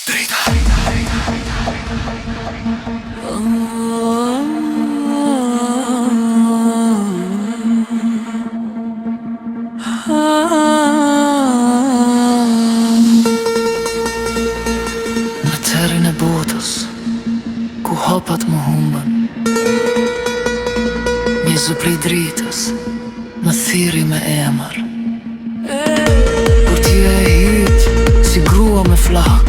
Në terrin e botës, ku hapat më humbën, mjezë prej dritës, më thiri me emër. Kur ti e hiq, si grua me flak,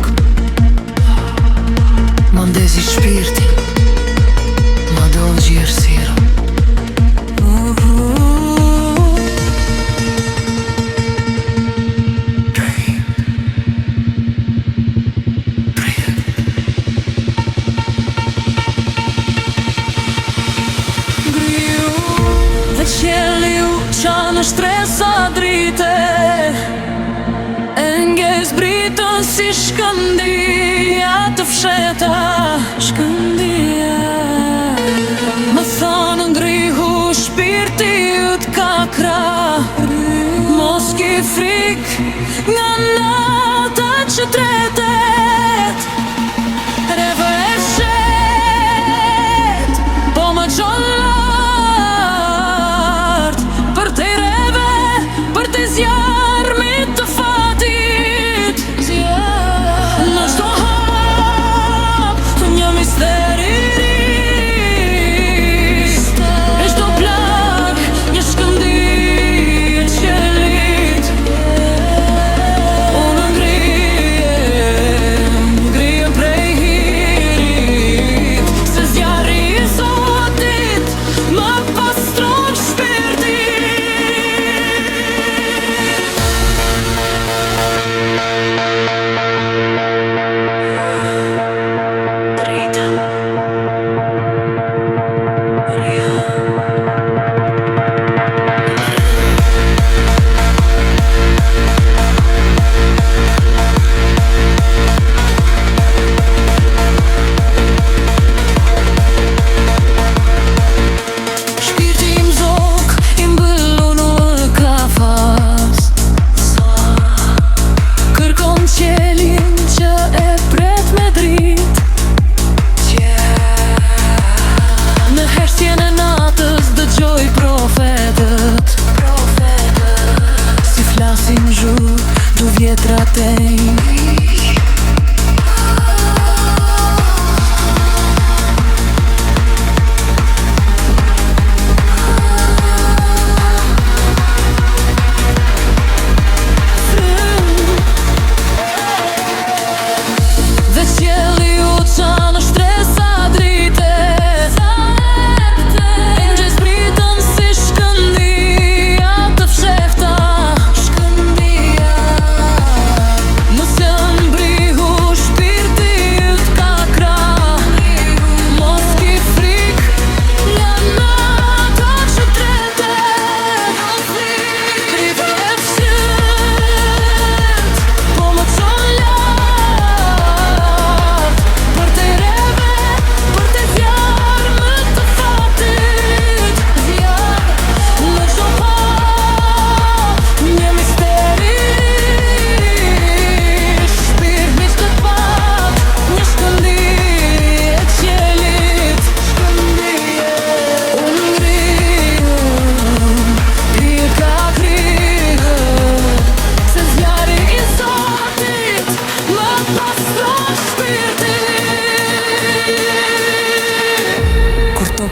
ma ndezi shpirtin, ma do gjirësira. Qieli u qanë shtresa drite, e nges britën si shkëndia të fsheta. Shkëndia më thonë ngrihu shpirti yt kakra, mos ki frik nga nata që tretet. Reve e shet, po më qollë zjarmit të fatit. Në çdo hap një misteri ri, e çdo plag një shkëndijë e qelit. Unë ngrihem prej hirit, se zjarri i Zotit më pastron shpirtin.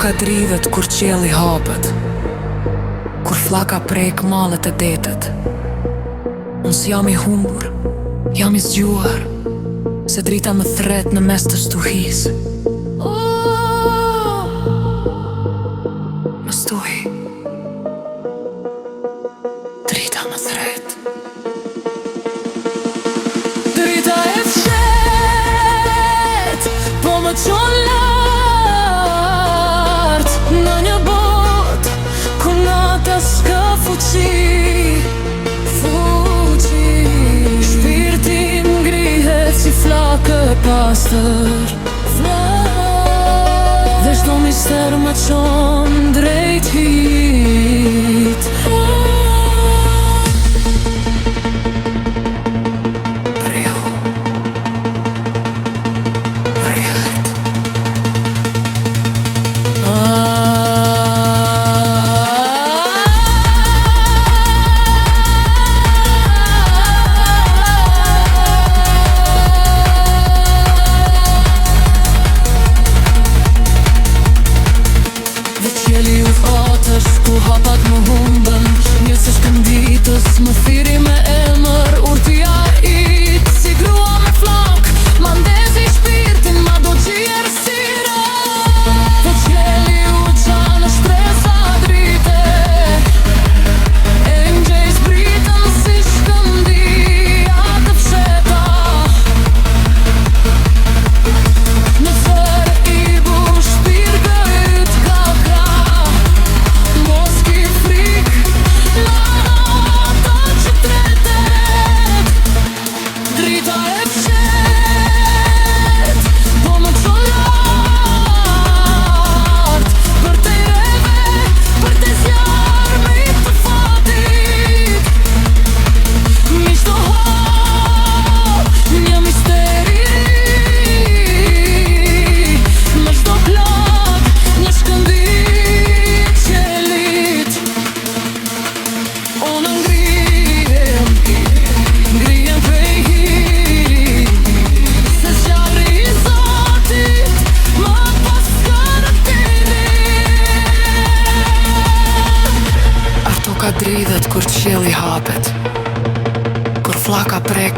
Ka drivet kur qielli hapet, kur flaka prek mallet e detet. Unë s'jam i humbur, jam i zgjuar, se drita më thret në mes të stuhis. Më stuhi, drita më thret. Drita e fshet, po më qon lart, në një bot ku nata s'ka fuqi. Shpirti ngrihet si flakë e pastër, dhe çdo mister më çon drejt hit.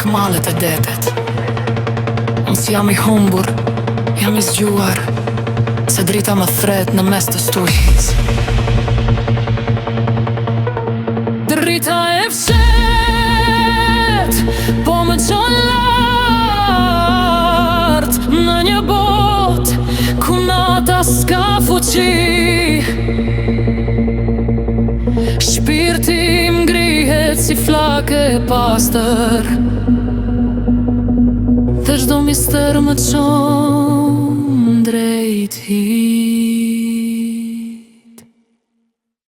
prek malet e detet. Unë s'jam i humbur, jam i zgjuar, se drita më thret në mes të stuhic. Drita e fshet, po më qon lart, në një bot ku nata s'ka fuqi. Shpirti im ngrihet si flake e pastër, dhe çdo mister më çon drejt hi.